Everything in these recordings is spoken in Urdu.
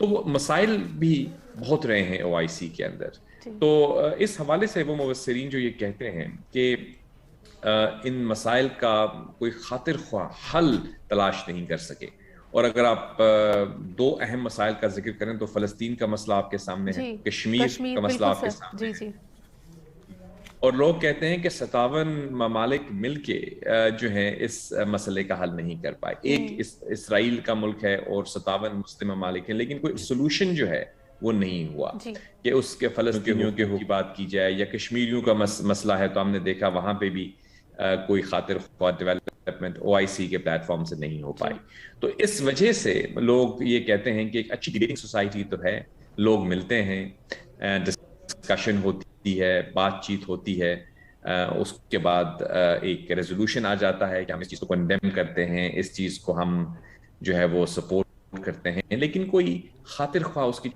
تو وہ مسائل بھی بہت رہے ہیں او آئی سی کے اندر. تو اس حوالے سے وہ مبصرین جو یہ کہتے ہیں کہ ان مسائل کا کوئی خاطر خواہ حل تلاش نہیں کر سکے. اور اگر آپ دو اہم مسائل کا ذکر کریں تو فلسطین کا مسئلہ آپ کے سامنے ہے, کشمیر کا مسئلہ آپ کے سامنے ہے, اور لوگ کہتے ہیں کہ 57 ممالک مل کے جو ہیں اس مسئلے کا حل نہیں کر پائے. ایک اسرائیل کا ملک ہے اور 57 مسلم ممالک ہیں, لیکن کوئی سولوشن جو ہے وہ نہیں ہوا کہ اس کے فلسطینیوں کے حقوق کی بات کی جائے, یا کشمیریوں کا مسئلہ ہے تو ہم نے دیکھا وہاں پہ بھی کوئی خاطر خواہ ڈیولپمنٹ او آئی سی کے پلیٹ فارم سے نہیں ہو پائی. تو اس وجہ سے لوگ یہ کہتے ہیں کہ ایک اچھی ڈیبیٹنگ سوسائٹی تو ہے, لوگ ملتے ہیں, ڈسکشن ہوتی ہے, بات چیت ہوتی ہے, اس کے بعد ایک ریزولوشن آ جاتا ہے کہ ہم اس چیز کو کنڈیم کرتے ہیں, اس چیز کو ہم جو ہے وہ سپورٹ کرتے ہیں, لیکن کوئی خاطر خواہ اس کی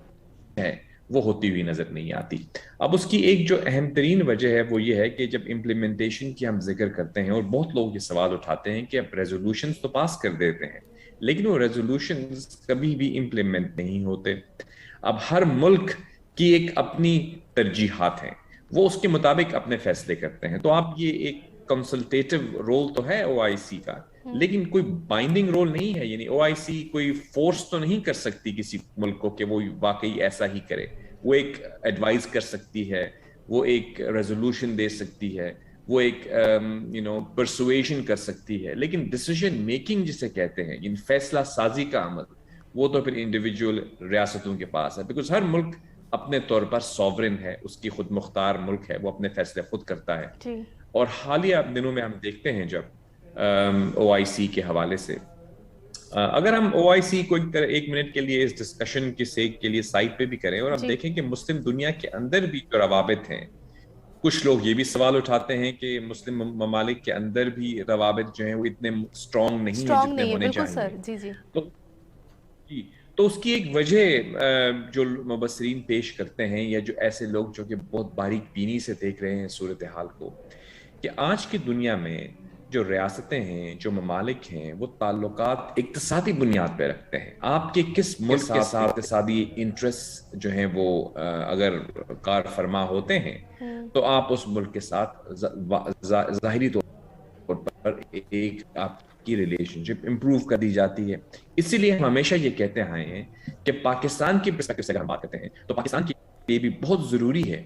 ہے وہ ہوتی ہوئی نظر نہیں آتی. اب اس کی ایک جو اہم ترین وجہ ہے وہ یہ ہے کہ جب امپلیمنٹیشن کی ہم ذکر کرتے ہیں, اور بہت لوگ یہ سوال اٹھاتے ہیں کہ اب ریزولوشنز تو پاس کر دیتے ہیں لیکن وہ ریزولوشنز کبھی بھی امپلیمنٹ نہیں ہوتے. اب ہر ملک کی ایک اپنی ترجیحات ہیں, وہ اس کے مطابق اپنے فیصلے کرتے ہیں. تو آپ یہ ایک کنسلٹیٹو رول تو ہے او آئی سی کا, لیکن کوئی بائنڈنگ رول نہیں ہے. یعنی او آئی سی کوئی فورس تو نہیں کر سکتی کسی ملک کو کہ وہ واقعی ایسا ہی کرے. وہ ایک ایڈوائز کر سکتی ہے, وہ ایک ریزولوشن دے سکتی ہے, وہ ایک پرسویشن کر سکتی ہے, لیکن ڈیسیژن میکنگ جسے کہتے ہیں, یعنی فیصلہ سازی کا عمل, وہ تو پھر انڈیویجول ریاستوں کے پاس ہے. بیکاز ہر ملک اپنے طور پر سوورن ہے, اس کی خود مختار ملک ہے, وہ اپنے فیصلے خود کرتا ہے. اور حالیہ دنوں میں ہم دیکھتے ہیں جب او آئی سی کے حوالے سے, اگر ہم او آئی سی کو ایک منٹ کے لیے اس ڈسکشن کے سیک کے لیے سائٹ پہ بھی کریں, اور ہم دیکھیں کہ مسلم دنیا کے اندر بھی جو روابط ہیں, کچھ لوگ یہ بھی سوال اٹھاتے ہیں کہ مسلم ممالک کے اندر بھی روابط جو ہیں وہ اتنے اسٹرانگ نہیں ہیں جتنے ہونے چاہیے. تو اس کی ایک وجہ جو مبصرین پیش کرتے ہیں, یا جو ایسے لوگ جو کہ بہت باریک بینی سے دیکھ رہے ہیں صورتحال کو, کہ آج کی دنیا میں جو ریاستیں ہیں, جو ممالک ہیں, وہ تعلقات اقتصادی بنیاد پہ رکھتے ہیں. آپ کے کس ملک کے ساتھ اقتصادی انٹرسٹ جو ہیں وہ اگر کار فرما ہوتے ہیں تو آپ اس ملک کے ساتھ ظاہری طور پر ایک آپ کی ریلیشن شپ امپروو کر دی جاتی ہے. اسی لیے ہم ہمیشہ یہ کہتے آئے ہیں کہ پاکستان کی پرسپیکٹو سے اگر ہم بات کرتے ہیں تو پاکستان کے لیے بھی بہت ضروری ہے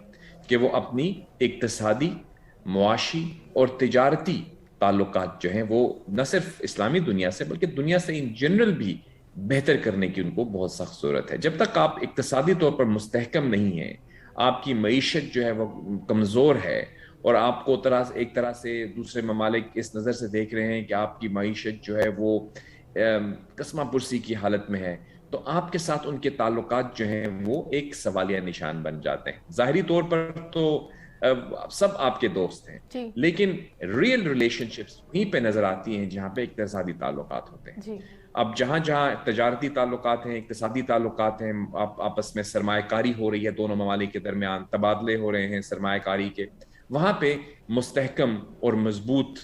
کہ وہ اپنی اقتصادی, معاشی اور تجارتی تعلقات جو ہیں وہ نہ صرف اسلامی دنیا سے بلکہ دنیا سے ان جنرل بھی بہتر کرنے کی ان کو بہت سخت ضرورت ہے. جب تک آپ اقتصادی طور پر مستحکم نہیں ہیں, آپ کی معیشت جو ہے وہ کمزور ہے, اور آپ کو ایک طرح سے دوسرے ممالک اس نظر سے دیکھ رہے ہیں کہ آپ کی معیشت جو ہے وہ کسمہ پرسی کی حالت میں ہے, تو آپ کے ساتھ ان کے تعلقات جو ہیں وہ ایک سوالیہ نشان بن جاتے ہیں. ظاہری طور پر تو سب آپ کے دوست ہیں, لیکن ریئل ریلیشن شپس وہیں پہ نظر آتی ہیں جہاں پہ اقتصادی تعلقات ہوتے ہیں. اب جہاں تجارتی تعلقات ہیں, اقتصادی تعلقات ہیں, آپس میں سرمایہ کاری ہو رہی ہے, دونوں ممالک کے درمیان تبادلے ہو رہے ہیں سرمایہ کاری کے, وہاں پہ مستحکم اور مضبوط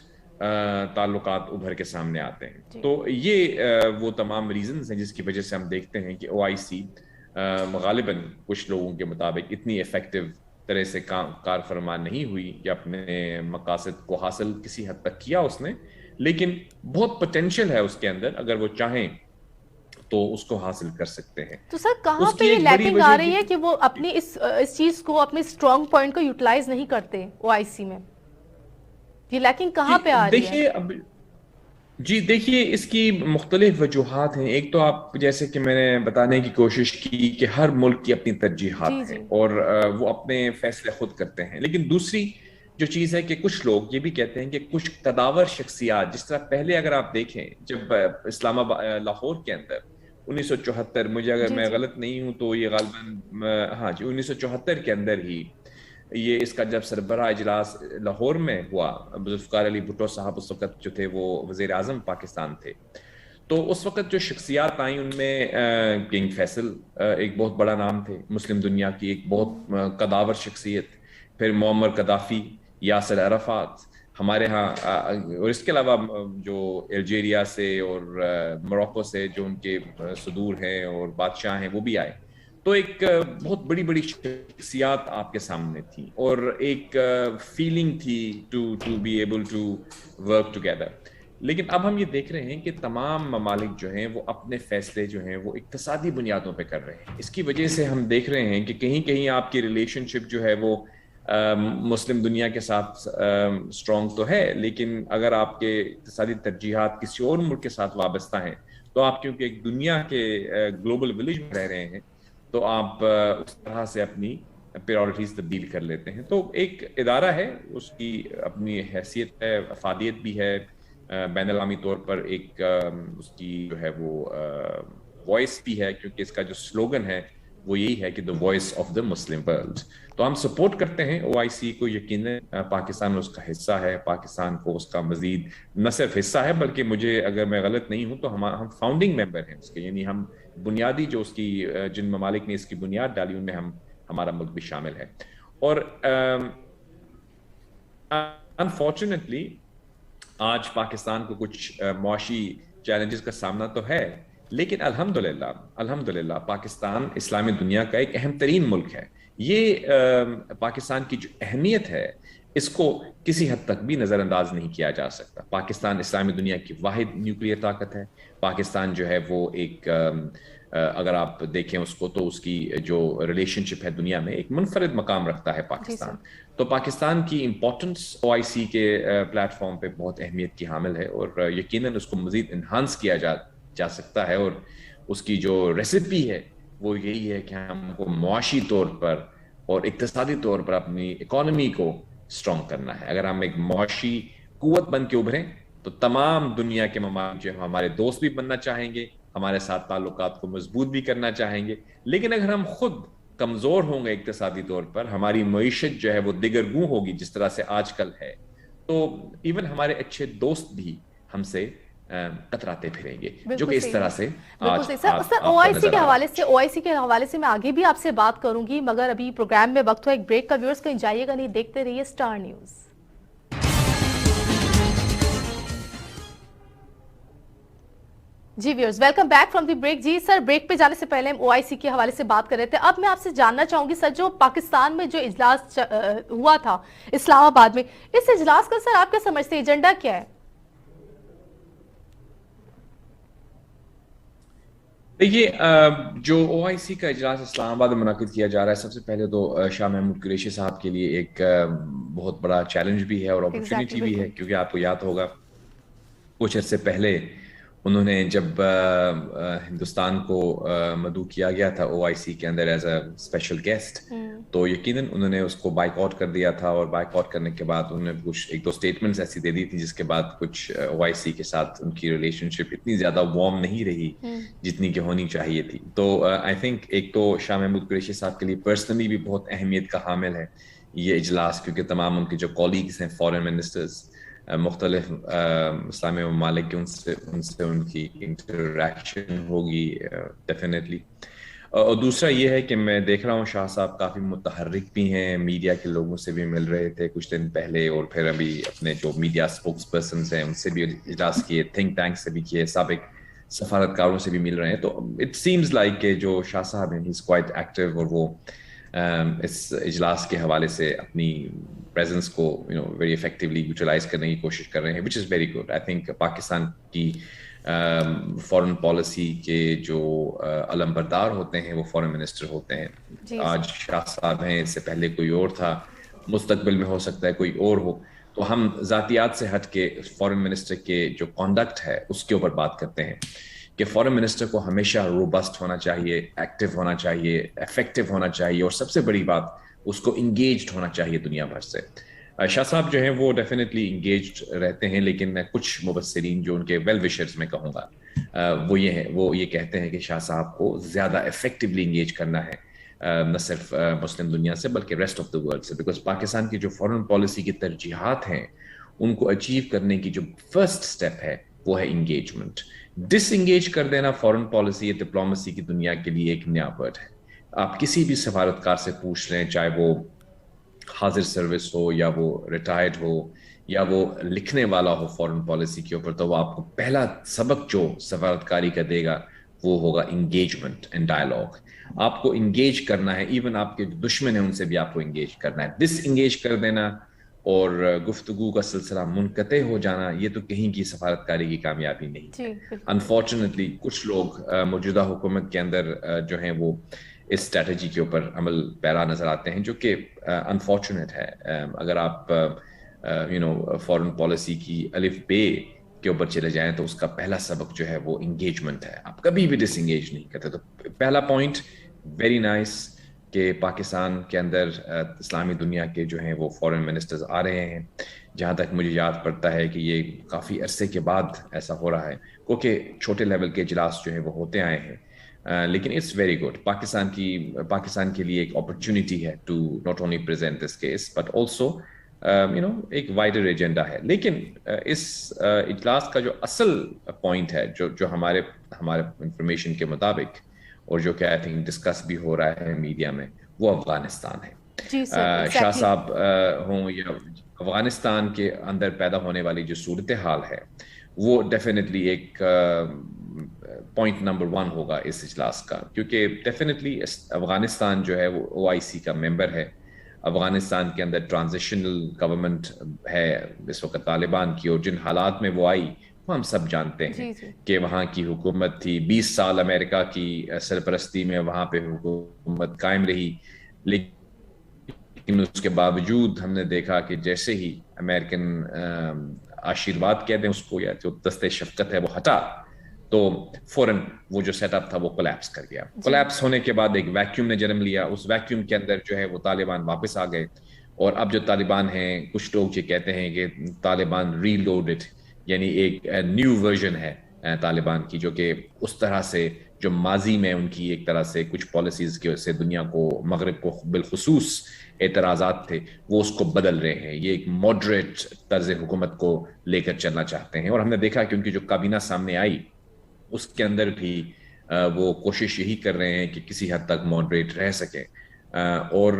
تعلقات ابھر کے سامنے آتے ہیں. تو یہ وہ تمام ریزنز ہیں جس کی وجہ سے ہم دیکھتے ہیں کہ او آئی سی غالباً کچھ لوگوں کے مطابق اتنی ایفیکٹو طرح سے کار فرما نہیں ہوئی, یا اپنے مقاصد کو حاصل کسی حد تک کیا اس نے, لیکن بہت پوٹینشیل ہے اس کے اندر, اگر وہ چاہیں تو اس کو حاصل کر سکتے ہیں. تو سر کہاں پہ یہ لیکنگ آ رہی ہے کہ وہ اپنی اس چیز کو, اپنے اسٹرانگ پوائنٹ کو یوٹیلائز نہیں کرتے او آئی سی میں؟ یہ لیکنگ کہاں پہ آ رہی ہے؟ دیکھیے اس کی مختلف وجوہات ہیں. ایک تو آپ جیسے کہ میں نے بتانے کی کوشش کی کہ ہر ملک کی اپنی ترجیحات ہیں اور وہ اپنے فیصلے خود کرتے ہیں, لیکن دوسری جو چیز ہے کہ کچھ لوگ یہ بھی کہتے ہیں کہ کچھ قداور شخصیات, جس طرح پہلے اگر آپ دیکھیں جب اسلام آباد لاہور کے اندر 1974, مجھے اگر میں غلط نہیں ہوں تو یہ غالباً 1974 کے اندر ہی یہ اس کا جب سربراہ اجلاس لاہور میں ہوا, ذوالفقار علی بھٹو صاحب اس وقت جو تھے وہ وزیر اعظم پاکستان تھے, تو اس وقت جو شخصیات آئیں ان میں کنگ فیصل ایک بہت بڑا نام تھے, مسلم دنیا کی ایک بہت قداور شخصیت, پھر معمر قذافی, یاسر عرفات, ہمارے ہاں اور اس کے علاوہ جو الجیریا سے اور موروکو سے جو ان کے صدور ہیں اور بادشاہ ہیں وہ بھی آئے. تو ایک بہت بڑی بڑی شخصیات آپ کے سامنے تھی اور ایک فیلنگ تھی to be able to work together. لیکن اب ہم یہ دیکھ رہے ہیں کہ تمام ممالک جو ہیں وہ اپنے فیصلے جو ہیں وہ اقتصادی بنیادوں پہ کر رہے ہیں. اس کی وجہ سے ہم دیکھ رہے ہیں کہ کہیں کہیں آپ کی ریلیشن شپ جو ہے وہ مسلم دنیا کے ساتھ اسٹرانگ تو ہے، لیکن اگر آپ کے اقتصادی ترجیحات کسی اور ملک کے ساتھ وابستہ ہیں تو آپ کیونکہ ایک دنیا کے گلوبل ولیج میں رہ رہے ہیں تو آپ اس طرح سے اپنی پریورٹیز تبدیل کر لیتے ہیں. تو ایک ادارہ ہے، اس کی اپنی حیثیت ہے، افادیت بھی ہے، بین الاقوامی طور پر ایک اس کی جو ہے وہ وائس بھی ہے، کیونکہ اس کا جو سلوگن ہے وہ یہی ہے کہ the voice of the Muslim world. تو ہم سپورٹ کرتے ہیں OIC کو. یقیناً پاکستان اس کا حصہ ہے، پاکستان کو اس کا مزید نہ صرف حصہ ہے بلکہ مجھے اگر میں غلط نہیں ہوں تو ہم فاؤنڈنگ ممبر ہیں اس کے، یعنی ہم بنیادی جو اس کی جن ممالک نے اس کی بنیاد ڈالی ان میں ہمارا ملک بھی شامل ہے. اور انفارچونیٹلی آج پاکستان کو کچھ معاشی چیلنجز کا سامنا تو ہے، لیکن الحمدللہ پاکستان اسلامی دنیا کا ایک اہم ترین ملک ہے. یہ پاکستان کی جو اہمیت ہے اس کو کسی حد تک بھی نظر انداز نہیں کیا جا سکتا. پاکستان اسلامی دنیا کی واحد نیوکلیئر طاقت ہے. پاکستان جو ہے وہ ایک اگر آپ دیکھیں اس کو تو اس کی جو ریلیشن شپ ہے دنیا میں ایک منفرد مقام رکھتا ہے پاکستان. تو پاکستان کی امپورٹنس OIC کے پلیٹ فارم پہ بہت اہمیت کی حامل ہے اور یقیناً اس کو مزید انہانس کیا جا سکتا ہے. اور اس کی جو ریسیپی ہے وہ یہی ہے کہ ہم کو معاشی طور پر اور اقتصادی طور پر اپنی اکانومی کو اسٹرانگ کرنا ہے. اگر ہم ایک معاشی قوت بن کے ابھریں تو تمام دنیا کے ممالک جو ہمارے دوست بھی بننا چاہیں گے، ہمارے ساتھ تعلقات کو مضبوط بھی کرنا چاہیں گے. لیکن اگر ہم خود کمزور ہوں گے اقتصادی طور پر، ہماری معیشت جو ہے وہ دگرگوں ہوگی جس طرح سے آج کل ہے، تو ایون ہمارے اچھے دوست بھی ہم سے کتراتے پھریں گے، جو کہ اس طرح سے سر OIC کے حوالے سے میں آگے بھی آپ سے بات کروں گی، مگر ابھی پروگرام میں وقت ہو ایک بریک کا. ویورز کہیں جائیے گا نہیں، دیکھتے رہیے اسٹار نیوز. جی viewers, welcome back from the break. جی سر، بریک پہ جانے سے پہلے ہم OIC کے حوالے سے بات کر رہے تھے. اب میں آپ سے جاننا چاہوں گی سر، جو پاکستان میں جو اجلاس ہوا تھا اسلام آباد میں، اس اجلاس کا سر آپ کیا سمجھتے ہیں، ایجنڈا کیا ہے؟ دیکھیے، جو OIC کا اجلاس اسلام آباد میں منعقد کیا جا رہا ہے، سب سے پہلے تو شاہ محمود قریشی صاحب کے لیے ایک بہت بڑا چیلنج بھی ہے اور اپرچونٹی بھی ہے، کیونکہ آپ کو یاد ہوگا کچھ عرصے پہلے انہوں نے جب ہندوستان کو مدعو کیا گیا تھا OIC کے اندر ایز اے اسپیشل گیسٹ، تو یقیناً انہوں نے اس کو بائک آؤٹ کر دیا تھا. اور بائک آؤٹ کرنے کے بعد انہوں نے کچھ ایک دو سٹیٹمنٹس ایسی دے دی تھی جس کے بعد کچھ OIC کے ساتھ ان کی ریلیشن شپ اتنی زیادہ وارم نہیں رہی جتنی کہ ہونی چاہیے تھی. تو آئی تھنک ایک تو شاہ محمود قریشی صاحب کے لیے پرسنلی بھی بہت اہمیت کا حامل ہے یہ اجلاس، کیونکہ تمام ان کے جو کولیگز ہیں فارن منسٹرز مختلف اسلامی ممالک کے، ان سے ان کی انٹریکشن ہوگی ڈیفینیٹلی. اور دوسرا یہ ہے کہ میں دیکھ رہا ہوں شاہ صاحب کافی متحرک بھی ہیں، میڈیا کے لوگوں سے بھی مل رہے تھے کچھ دن پہلے، اور پھر ابھی اپنے جو میڈیا اسپوکس پرسنس ہیں ان سے بھی اجلاس کیے، تھنک ٹینک سے بھی کیے، سابق سفارتکاروں سے بھی مل رہے ہیں. تو اٹ سیمز لائک کہ جو شاہ صاحب ہیں ہی از کوائٹ ایکٹیو، اور وہ اس اجلاس کے حوالے سے اپنی پریزنس کو ویری افیکٹولی یوٹیلائز کرنے کی کوشش کر رہے ہیں، which is very good. I think Pakistan کی فارن پالیسی کے جو علم بردار ہوتے ہیں وہ فارن منسٹر ہوتے ہیں. آج شاہ صاحب ہیں، اس سے پہلے کوئی اور تھا، مستقبل میں ہو سکتا ہے کوئی اور ہو. تو ہم ذاتیات سے ہٹ کے فارن منسٹر کے جو کانڈکٹ ہے اس کے اوپر بات کرتے ہیں کہ فارن منسٹر کو ہمیشہ روبسٹ ہونا چاہیے، ایکٹیو ہونا چاہیے، ایفیکٹو ہونا چاہیے، اور سب سے بڑی بات اس کو انگیجڈ ہونا چاہیے دنیا بھر سے. شاہ صاحب جو ہیں وہ ڈیفینیٹلی انگیجڈ رہتے ہیں، لیکن کچھ مبصرین جو ان کے ویل وشرز میں کہوں گا وہ یہ کہتے ہیں کہ شاہ صاحب کو زیادہ افیکٹولی انگیج کرنا ہے، نہ صرف مسلم دنیا سے بلکہ ریسٹ آف دا ورلڈ سے، بیکاز پاکستان کی جو فارن پالیسی کی ترجیحات ہیں ان کو اچیو کرنے کی جو فرسٹ سٹیپ ہے وہ ہے انگیجمنٹ. ڈس انگیج کر دینا فارن پالیسی یا ڈپلومسی کی دنیا کے لیے ایک نیا ورڈ ہے. آپ کسی بھی سفارتکار سے پوچھ لیں، چاہے وہ حاضر سروس ہو یا وہ ریٹائرڈ ہو یا وہ لکھنے والا ہو فورن پالیسی کے اوپر، تو وہ آپ کو پہلا سبق جو سفارتکاری کا دے گا وہ ہوگا انگیجمنٹ اینڈ ڈائلاگ. آپ کو انگیج کرنا ہے، ایون آپ کے دشمن ہیں ان سے بھی آپ کو انگیج کرنا ہے. ڈس انگیج کر دینا اور گفتگو کا سلسلہ منقطع ہو جانا، یہ تو کہیں کی سفارتکاری کی کامیابی نہیں ہے. جی بالکل. انفارچونیٹلی کچھ لوگ موجودہ حکومت کے اندر جو ہیں وہ اس اسٹریٹجی کے اوپر عمل پیرا نظر آتے ہیں، جو کہ انفارچونیٹ ہے. اگر آپ فورن پالیسی کی الف بے کے اوپر چلے جائیں تو اس کا پہلا سبق جو ہے وہ انگیجمنٹ ہے. آپ کبھی بھی ڈس انگیج نہیں کرتے. تو پہلا پوائنٹ ویری نائس کہ پاکستان کے اندر اسلامی دنیا کے جو ہیں وہ فورن منسٹرز آ رہے ہیں. جہاں تک مجھے یاد پڑتا ہے کہ یہ کافی عرصے کے بعد ایسا ہو رہا ہے، کیونکہ چھوٹے لیول کے اجلاس جو ہیں وہ ہوتے آئے ہیں. لیکن اٹس ویری گڈ. پاکستان کے لیے ایک اپرچونٹی ہے to not only present this case but also ایک وائڈر ایجنڈا ہے. لیکن اس اجلاس کا جو اصل پوائنٹ ہے جو ہمارے انفارمیشن کے مطابق اور جو کہ آئی تھنک ڈسکس بھی ہو رہا ہے میڈیا میں، وہ افغانستان ہے. جی سر، شاہ صاحب ہوں یا افغانستان کے اندر پیدا ہونے والی جو صورتحال ہے وہ ڈیفینیٹلی ایک پوائنٹ نمبر 1 ہوگا اس اجلاس کا، کیونکہ ڈیفینیٹلی افغانستان جو ہے وہ OIC کا ممبر ہے. افغانستان کے اندر ٹرانزیشنل گورنمنٹ ہے اس وقت طالبان کی، اور جن حالات میں وہ آئی وہ ہم سب جانتے ہیں کہ وہاں کی حکومت تھی 20 سال امریکہ کی سرپرستی میں وہاں پہ حکومت قائم رہی. لیکن اس کے باوجود ہم نے دیکھا کہ جیسے ہی امریکن آشیرواد کہتے ہیں اس کو، یا جو دست شفقت ہے وہ ہٹا، تو فوراً وہ جو سیٹ اپ تھا وہ کولیپس کر گیا. کولیپس ہونے کے بعد ایک ویکیوم نے جنم لیا. اس ویکیوم کے اندر جو ہے وہ طالبان واپس آ گئے. اور اب جو طالبان ہیں، کچھ لوگ یہ کہتے ہیں کہ طالبان ری لوڈڈ، یعنی ایک نیو ورژن ہے طالبان کی، جو کہ اس طرح سے جو ماضی میں ان کی ایک طرح سے کچھ پالیسیز کی وجہ سے دنیا کو، مغرب کو بالخصوص اعتراضات تھے، وہ اس کو بدل رہے ہیں. یہ ایک ماڈریٹ طرز حکومت کو لے کر چلنا چاہتے ہیں. اور ہم نے دیکھا کہ ان کی جو کابینہ سامنے آئی اس کے اندر بھی وہ کوشش یہی کر رہے ہیں کہ کسی حد تک ماڈریٹ رہ سکیں. اور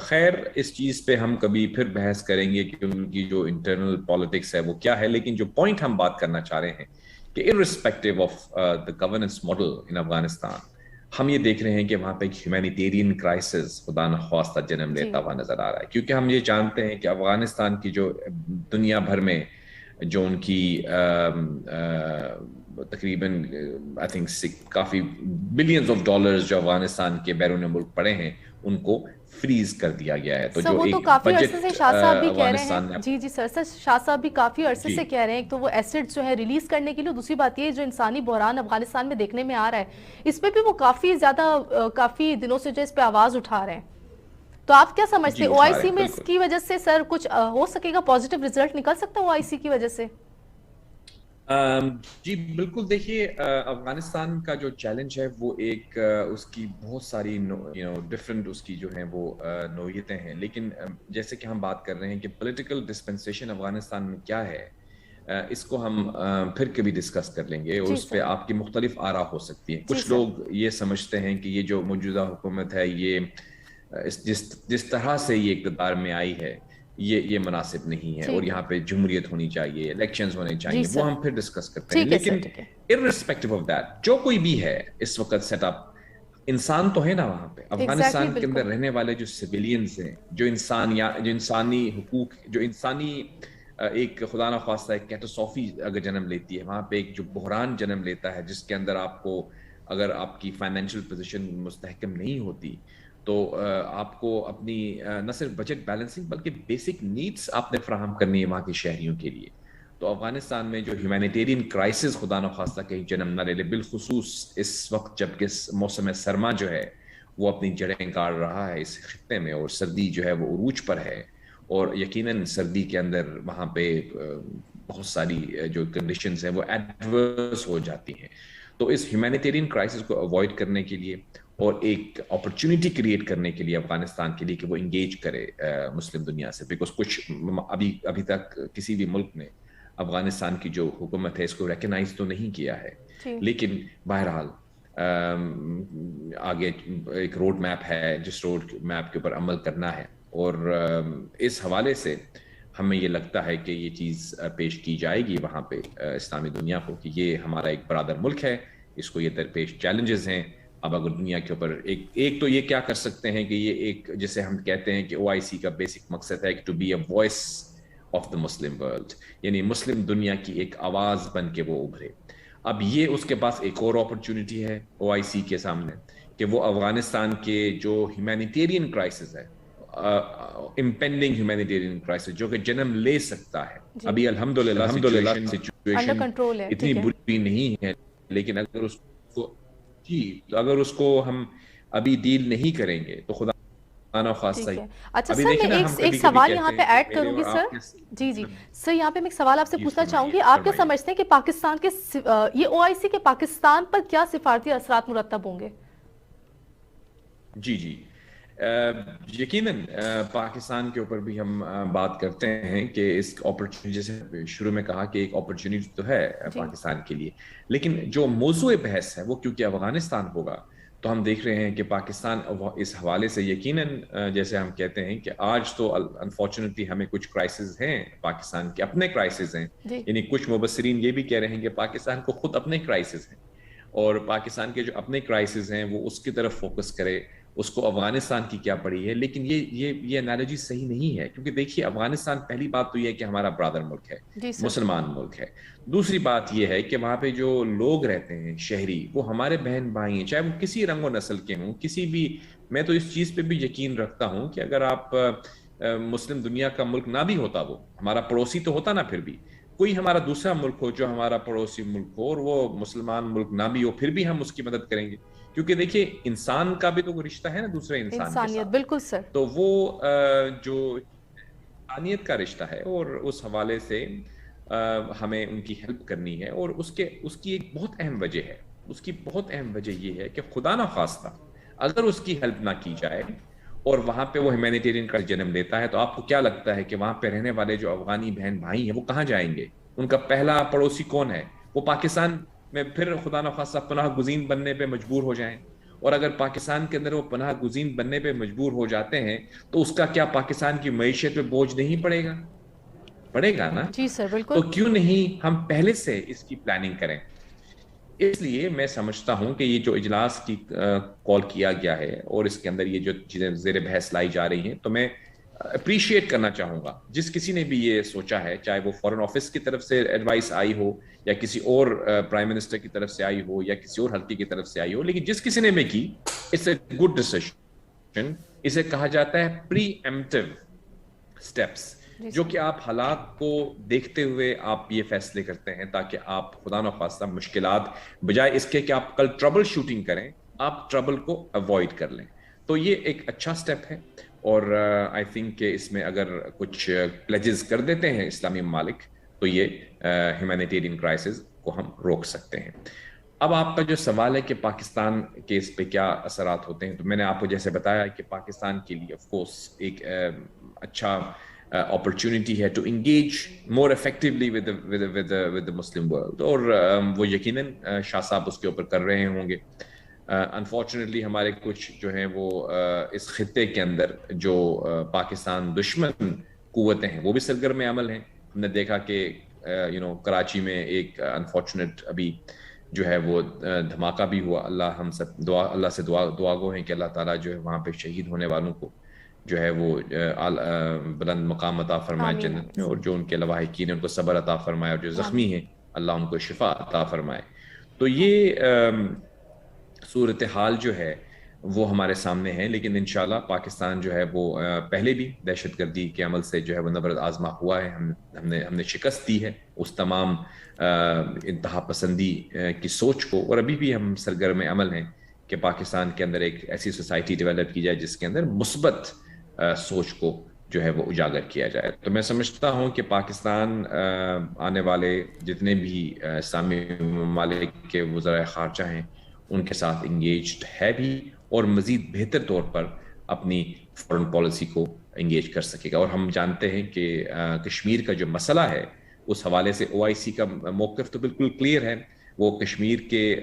خیر اس چیز پہ ہم کبھی پھر بحث کریں گے کہ ان کی جو انٹرنل پالیٹکس ہے وہ کیا ہے. لیکن جو پوائنٹ ہم بات کرنا چاہ رہے ہیں کہ irrespective of the governance model in Afghanistan, ہم یہ دیکھ رہے ہیں کہ وہاں پہ ایک ہیومینیٹیرین کرائسس خدا نخواستہ جنم لیتا ہوا نظر آ رہا ہے. کیونکہ ہم یہ جانتے ہیں کہ افغانستان کی جو دنیا بھر میں جو ان کی تقریباً I think coffee billions of dollars جو افغانستان کے بیرون ملک پڑے ہیں ان کو فریز کر دیا گیا ہے. تو جو وہ تو ایک کافی عرصے سے شاہ صاحب بھی کہہ رہے افغانستان ہیں، جی سر شاہ صاحب بھی کافی عرصے سے کہہ رہے ہیں. ایک تو وہ ایسڈ جو ہے ریلیز کرنے کے لیے، دوسری بات یہ جو انسانی بحران افغانستان میں دیکھنے میں آ رہا ہے، اس پہ بھی وہ کافی دنوں سے جو اس پہ آواز اٹھا رہے ہیں. تو آپ کیا سمجھتے ہیں OIC میں اس کی وجہ سے سر کچھ ہو سکے گا، پازیٹیو رزلٹ نکل سکتا ہے OIC کی وجہ سے؟ جی بالکل. دیکھیے افغانستان کا جو چیلنج ہے وہ ایک اس کی بہت ساری ڈفرینٹ اس کی جو ہیں وہ نوعیتیں ہیں. لیکن جیسے کہ ہم بات کر رہے ہیں کہ پولیٹیکل ڈسپنسیشن افغانستان میں کیا ہے، اس کو ہم پھر کبھی ڈسکس کر لیں گے، اور اس پہ آپ کی مختلف آراء ہو سکتی ہیں. کچھ لوگ یہ سمجھتے ہیں کہ یہ جو موجودہ حکومت ہے، یہ جس طرح سے یہ اقتدار میں آئی ہے یہ مناسب نہیں ہے، اور یہاں پہ جمہوریت ہونی چاہیے، الیکشنز ہونے چاہیے. وہ ہم پھر ڈسکس کرتے ہیں. لیکن irrespective of that جو کوئی بھی ہے اس وقت سیٹ اپ، انسان تو ہے نا وہاں پہ. افغانستان کے اندر رہنے والے جو سویلینز ہیں، جو انسانی حقوق، جو انسانی ایک خدا نخواستہ ایک کیٹاسٹروفی اگر جنم لیتی ہے وہاں پہ، ایک جو بحران جنم لیتا ہے جس کے اندر آپ کو، اگر آپ کی فائنینشیل پوزیشن مستحکم نہیں ہوتی تو آپ کو اپنی نہ صرف بجٹ بیلنسنگ بلکہ بیسک نیڈس آپ نے فراہم کرنی ہے وہاں کے شہریوں کے لیے. تو افغانستان میں جو ہیومینیٹیرین کرائسس خدا نخواستہ کہیں جنم نہ لے لے، بالخصوص اس وقت جب کہ موسم سرما جو ہے وہ اپنی جڑیں گاڑ رہا ہے اس خطے میں، اور سردی جو ہے وہ عروج پر ہے، اور یقیناً سردی کے اندر وہاں پہ بہت ساری جو کنڈیشنز ہیں وہ ایڈورس ہو جاتی ہیں. تو اس ہیومینیٹیرین کرائسس کو اوائڈ کرنے کے لیے اور ایک اپرچونٹی کریٹ کرنے کے لیے افغانستان کے لیے کہ وہ انگیج کرے مسلم دنیا سے، بیکاز کچھ ابھی تک کسی بھی ملک نے افغانستان کی جو حکومت ہے اس کو ریکگنائز تو نہیں کیا ہے. لیکن بہرحال آگے ایک روڈ میپ ہے جس روڈ میپ کے اوپر عمل کرنا ہے، اور اس حوالے سے ہمیں یہ لگتا ہے کہ یہ چیز پیش کی جائے گی وہاں پہ اسلامی دنیا کو کہ یہ ہمارا ایک برادر ملک ہے, اس کو یہ درپیش چیلنجز ہیں. اب اگر دنیا کے اوپر ایک تو یہ کیا کر سکتے ہیں کہ یہ ایک جیسے ہم کہتے ہیں کہ OIC کا بیسک مقصد ہے to be a voice of the Muslim world, یعنی مسلم دنیا کی ایک آواز بن کے وہ ابھرے. اب یہ اس کے پاس ایک اور اپرچونٹی ہے OIC کے سامنے کہ وہ افغانستان کے جو ہیومینیٹیرین کرائسس ہے, امپینڈنگ ہیومینیٹیرین کرائسس جو کہ جنم لے سکتا ہے, ابھی الحمدللہ سچویشن اتنی بری نہیں ہے, لیکن اگر اس کو ہم ابھی ڈیل نہیں کریں گے تو خدا نہ خواستہ ہی. اچھا سر, میں ایک سوال یہاں پہ ایڈ کروں گی سر. جی سر, یہاں پہ میں ایک سوال آپ سے پوچھنا چاہوں گی, آپ کیا سمجھتے ہیں کہ پاکستان کے یہ OIC کے پاکستان پر کیا سفارتی اثرات مرتب ہوں گے؟ جی یقیناً پاکستان کے اوپر بھی ہم بات کرتے ہیں کہ اس اپرچونٹی, جیسے شروع میں کہا کہ ایک اپرچونٹی تو ہے پاکستان کے لیے, لیکن جو موضوع بحث ہے وہ کیونکہ افغانستان ہوگا تو ہم دیکھ رہے ہیں کہ پاکستان اس حوالے سے یقیناً جیسے ہم کہتے ہیں کہ آج تو انفارچونیٹلی ہمیں کچھ کرائسس ہیں, پاکستان کے اپنے کرائسس ہیں, یعنی کچھ مبصرین یہ بھی کہہ رہے ہیں کہ پاکستان کو خود اپنے کرائسس ہیں, اور پاکستان کے جو اپنے کرائسس ہیں وہ اس کی طرف فوکس کرے, اس کو افغانستان کی کیا پڑی ہے. لیکن یہ انالوجی صحیح نہیں ہے, کیونکہ دیکھیے افغانستان پہلی بات تو یہ ہے کہ ہمارا برادر ملک ہے, مسلمان ملک ہے. دوسری بات یہ ہے کہ وہاں پہ جو لوگ رہتے ہیں شہری, وہ ہمارے بہن بھائی ہیں, چاہے وہ کسی رنگ و نسل کے ہوں, کسی بھی. میں تو اس چیز پہ بھی یقین رکھتا ہوں کہ اگر آپ مسلم دنیا کا ملک نہ بھی ہوتا, وہ ہمارا پڑوسی تو ہوتا نا, پھر بھی کوئی ہمارا دوسرا ملک ہو جو ہمارا پڑوسی ملک ہو اور وہ مسلمان ملک نہ بھی ہو, پھر بھی ہم اس کی مدد کریں گے, کیونکہ دیکھیے انسان کا بھی تو رشتہ ہے نا دوسرے انسان کے ساتھ. بالکل سر, تو وہ جو انسانیت کا رشتہ ہے, اور اس حوالے سے ہمیں ان کی ہیلپ کرنی ہے. اور اس کی ایک بہت اہم وجہ ہے, اس کی بہت اہم وجہ یہ ہے کہ خدا نہ خواستہ اگر اس کی ہیلپ نہ کی جائے اور وہاں پہ وہ ہیومینیٹیرین کا جنم لیتا ہے, تو آپ کو کیا لگتا ہے کہ وہاں پہ رہنے والے جو افغانی بہن بھائی ہیں وہ کہاں جائیں گے؟ ان کا پہلا پڑوسی کون ہے؟ وہ پاکستان میں پھر خدا نخواستہ پناہ گزین بننے پہ مجبور ہو جائیں. اور اگر پاکستان کے اندر وہ پناہ گزین بننے پہ مجبور ہو جاتے ہیں تو اس کا کیا پاکستان کی معیشت پہ بوجھ نہیں پڑے گا؟ پڑے گا نا. جی سر بالکل. تو کیوں نہیں ہم پہلے سے اس کی پلاننگ کریں. اس لیے میں سمجھتا ہوں کہ یہ جو اجلاس کی کال کیا گیا ہے اور اس کے اندر یہ جو چیزیں زیر بحث لائی جا رہی ہیں, تو میں اپریشیٹ کرنا چاہوں گا جس کسی نے بھی یہ سوچا ہے, چاہے وہ فارن آفس کی طرف سے ایڈوائس آئی ہو یا کسی اور پرائم منسٹر کی طرف سے آئی ہو یا کسی اور حلقے کی طرف سے آئی ہو, لیکن جس کسی نے بھی کی, اٹس اے گڈ ڈیسیژن. اسے کہا جاتا ہے پری ایمپٹیو اسٹیپس, جو کہ آپ حالات کو دیکھتے ہوئے آپ یہ فیصلے کرتے ہیں تاکہ آپ خدا نخواستہ مشکلات بجائے اس کے کہ آپ کل ٹربل شوٹنگ کریں, آپ ٹربل کو اوائڈ کر لیں. تو یہ ایک اچھا سٹیپ ہے, اور آئی تھنک کہ اس میں اگر کچھ پلیجز کر دیتے ہیں اسلامی ممالک تو یہ ہیومینیٹیرین کرائسس کو ہم روک سکتے ہیں. اب آپ کا جو سوال ہے کہ پاکستان کے اس پہ کیا اثرات ہوتے ہیں, تو میں نے آپ کو جیسے بتایا کہ پاکستان کے لیے آف کورس ایک اچھا opportunity ہے to engage more effectively with the Muslim world, اور وہ یقیناً شاہ صاحب اس کے اوپر کر رہے ہوں گے. unfortunately ہمارے کچھ جو ہیں وہ اس خطے کے اندر جو پاکستان دشمن قوتیں ہیں وہ بھی سرگرم عمل ہیں. ہم نے دیکھا کہ کراچی میں ایک انفارچونیٹ ابھی جو ہے وہ دھماکہ بھی ہوا. اللہ سے دعا گو ہیں کہ اللہ تعالیٰ جو ہے وہاں پہ شہید ہونے والوں کو جو ہے وہ بلند مقام عطا فرمائے جنت میں, اور جو ان کے لواحقین ہیں ان کو صبر عطا فرمائے, اور جو زخمی ہیں اللہ ان کو شفا عطا فرمائے. تو یہ صورتحال جو ہے وہ ہمارے سامنے ہے, لیکن انشاءاللہ پاکستان جو ہے وہ پہلے بھی دہشت گردی کے عمل سے جو ہے وہ نبرد آزما ہوا ہے. ہم نے شکست دی ہے اس تمام انتہا پسندی کی سوچ کو, اور ابھی بھی ہم سرگرم عمل ہیں کہ پاکستان کے اندر ایک ایسی سوسائٹی ڈیولپ کی جائے جس کے اندر مثبت سوچ کو جو ہے وہ اجاگر کیا جائے. تو میں سمجھتا ہوں کہ پاکستان آنے والے جتنے بھی اسلامی ممالک کے وزرائے خارجہ ہیں ان کے ساتھ انگیجڈ ہے بھی, اور مزید بہتر طور پر اپنی فارن پالیسی کو انگیج کر سکے گا. اور ہم جانتے ہیں کہ کشمیر کا جو مسئلہ ہے اس حوالے سے OIC کا موقف تو بالکل کلیئر ہے. وہ کشمیر کے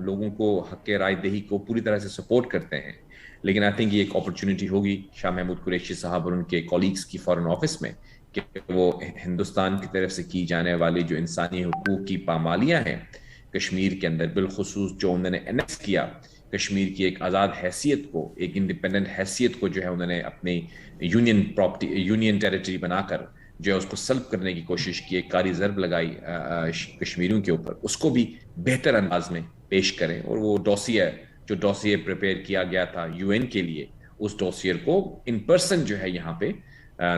لوگوں کو حق رائے دہی کو پوری طرح سے سپورٹ کرتے ہیں, لیکن آئی تھنک یہ ایک اپرچونٹی ہوگی شاہ محمود قریشی صاحب اور ان کے کولیگز کی فارن آفس میں کہ وہ ہندوستان کی طرف سے کی جانے والی جو انسانی حقوق کی پامالیاں ہیں کشمیر کے اندر، بالخصوص جو انہوں نے انیکس کیا کشمیر کی ایک آزاد حیثیت کو، ایک انڈیپینڈنٹ حیثیت کو جو ہے انہوں نے اپنی یونین پراپرٹی، یونین ٹیریٹری بنا کر جو ہے اس کو سلب کرنے کی کوشش کی، ایک کاری ضرب لگائی کشمیریوں کے اوپر، اس کو بھی بہتر انداز میں پیش کریں. اور وہ ڈوسیے پریپیئر کیا گیا تھا یو این کے لیے، اس ڈوسیئر کو ان پرسن جو ہے یہاں پہ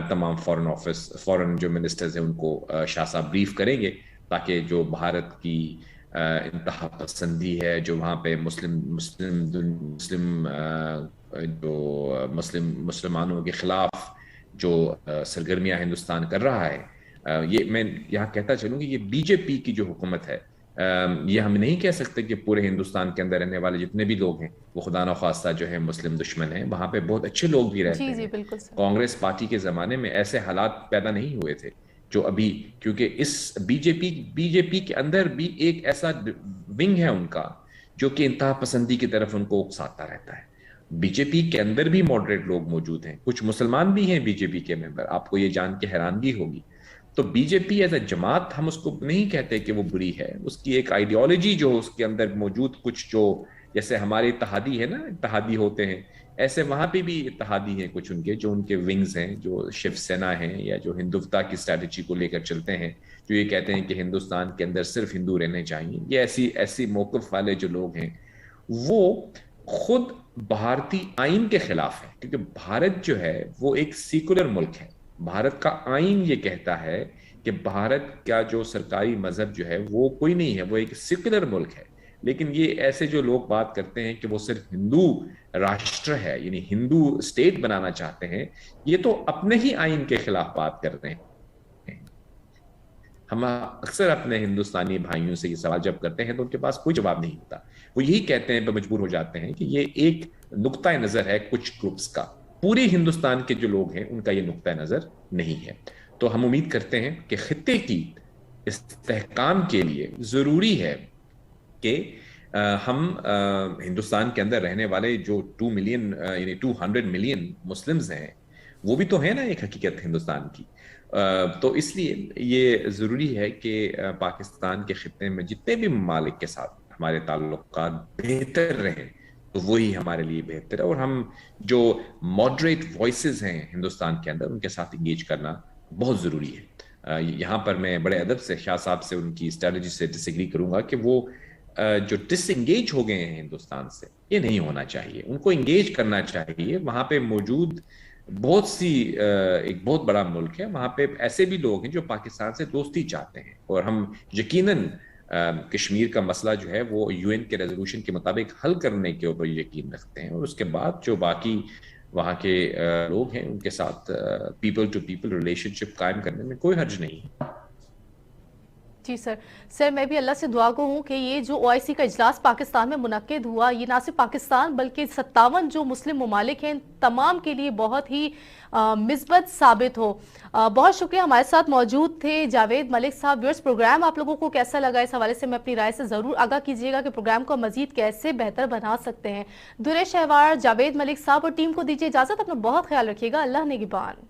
تمام فورن جو منسٹرز ہیں ان کو شاہ صاحب بریف کریں گے، تاکہ جو بھارت کی انتہا پسندی ہے، جو وہاں پہ مسلمانوں کے خلاف جو سرگرمیاں ہندوستان کر رہا ہے، یہ میں یہاں کہتا چلوں کہ یہ بی جے پی کی جو حکومت ہے، یہ ہم نہیں کہہ سکتے کہ پورے ہندوستان کے اندر رہنے والے جتنے بھی لوگ ہیں وہ خدا نخواستہ جو ہے مسلم دشمن ہیں. وہاں پہ بہت اچھے لوگ بھی رہتے ہیں. بالکل کانگریس پارٹی کے زمانے میں ایسے حالات پیدا نہیں ہوئے تھے جو ابھی، کیونکہ اس بی جے پی کے اندر بھی ایک ایسا ونگ ہے ان کا جو کہ انتہا پسندی کی طرف ان کو اکساتا رہتا ہے. بی جے پی کے اندر بھی ماڈریٹ لوگ موجود ہیں، کچھ مسلمان بھی ہیں بی جے پی کے ممبر، آپ کو یہ جان کے حیرانگی ہوگی. تو B J P as a جماعت ہم اس کو نہیں کہتے کہ وہ بری ہے، اس کی ایک آئیڈیالوجی جو اس کے اندر موجود، کچھ جو جیسے ہمارے اتحادی ہے نا، اتحادی ہوتے ہیں، ایسے وہاں پہ بھی اتحادی ہیں کچھ ان کے، جو ان کے ونگز ہیں، جو شیو سینا ہیں یا جو ہندوتا کی اسٹریٹجی کو لے کر چلتے ہیں، جو یہ کہتے ہیں کہ ہندوستان کے اندر صرف ہندو رہنے چاہیے. یہ ایسی موقف والے جو لوگ ہیں وہ خود بھارتی آئین کے خلاف ہے، کیونکہ بھارت جو ہے وہ ایک سیکولر ملک ہے. بھارت کا آئین یہ کہتا ہے کہ بھارت کا جو سرکاری مذہب جو ہے وہ کوئی نہیں ہے، وہ ایک سیکولر ملک ہے. لیکن یہ ایسے جو لوگ بات کرتے ہیں کہ وہ صرف ہندو راشٹر ہے، یعنی ہندو اسٹیٹ بنانا چاہتے ہیں، یہ تو اپنے ہی آئین کے خلاف بات کرتے ہیں. ہم اکثر اپنے ہندوستانی بھائیوں سے یہ سوال جب کرتے ہیں تو ان کے پاس کوئی جواب نہیں ہوتا. وہ یہی کہتے ہیں، مجبور ہو جاتے ہیں کہ یہ ایک نقطہ نظر ہے کچھ گروپس کا، پورے ہندوستان کے جو لوگ ہیں ان کا یہ نقطہ نظر نہیں ہے. تو ہم امید کرتے ہیں کہ خطے کی استحکام کے لیے ضروری ہے کہ ہم ہندوستان کے اندر رہنے والے جو 2 ملین یعنی 200 ملین مسلمز ہیں، وہ بھی تو ہیں نا ایک حقیقت ہندوستان کی. تو اس لیے یہ ضروری ہے کہ پاکستان کے خطے میں جتنے بھی ممالک کے ساتھ ہمارے تعلقات بہتر رہیں تو وہی ہمارے لیے بہتر ہے. اور ہم جو ماڈریٹ وائسز ہیں ہندوستان کے اندر ان کے ساتھ انگیج کرنا بہت ضروری ہے. یہاں پر میں بڑے ادب سے شاہ صاحب سے ان کی اسٹریٹجی سے ڈس ایگری کروں گا کہ وہ جو ڈس انگیج ہو گئے ہیں ہندوستان سے، یہ نہیں ہونا چاہیے. ان کو انگیج کرنا چاہیے. وہاں پہ موجود بہت سی ایک بہت بڑا ملک ہے، وہاں پہ ایسے بھی لوگ ہیں جو پاکستان سے دوستی چاہتے ہیں، اور ہم یقیناً کشمیر کا مسئلہ جو ہے وہ یو این کے ریزولوشن کے مطابق حل کرنے کے اوپر یقین رکھتے ہیں. اور اس کے بعد جو باقی وہاں کے لوگ ہیں ان کے ساتھ پیپل ٹو پیپل ریلیشن شپ قائم کرنے میں کوئی حرج نہیں ہے. جی سر میں بھی اللہ سے دعا کو ہوں کہ یہ جو OIC کا اجلاس پاکستان میں منعقد ہوا، یہ نہ صرف پاکستان بلکہ 57 جو مسلم ممالک ہیں تمام کے لیے بہت ہی مثبت ثابت ہو. بہت شکریہ. ہمارے ساتھ موجود تھے جاوید ملک صاحب. ویورز، پروگرام آپ لوگوں کو کیسا لگا؟ اس حوالے سے میں اپنی رائے سے ضرور آگاہ کیجیے گا کہ پروگرام کو مزید کیسے بہتر بنا سکتے ہیں. درے شہوار، جاوید ملک صاحب اور ٹیم کو دیجیے اجازت. اپنا بہت خیال رکھیے گا. اللہ نگہبان.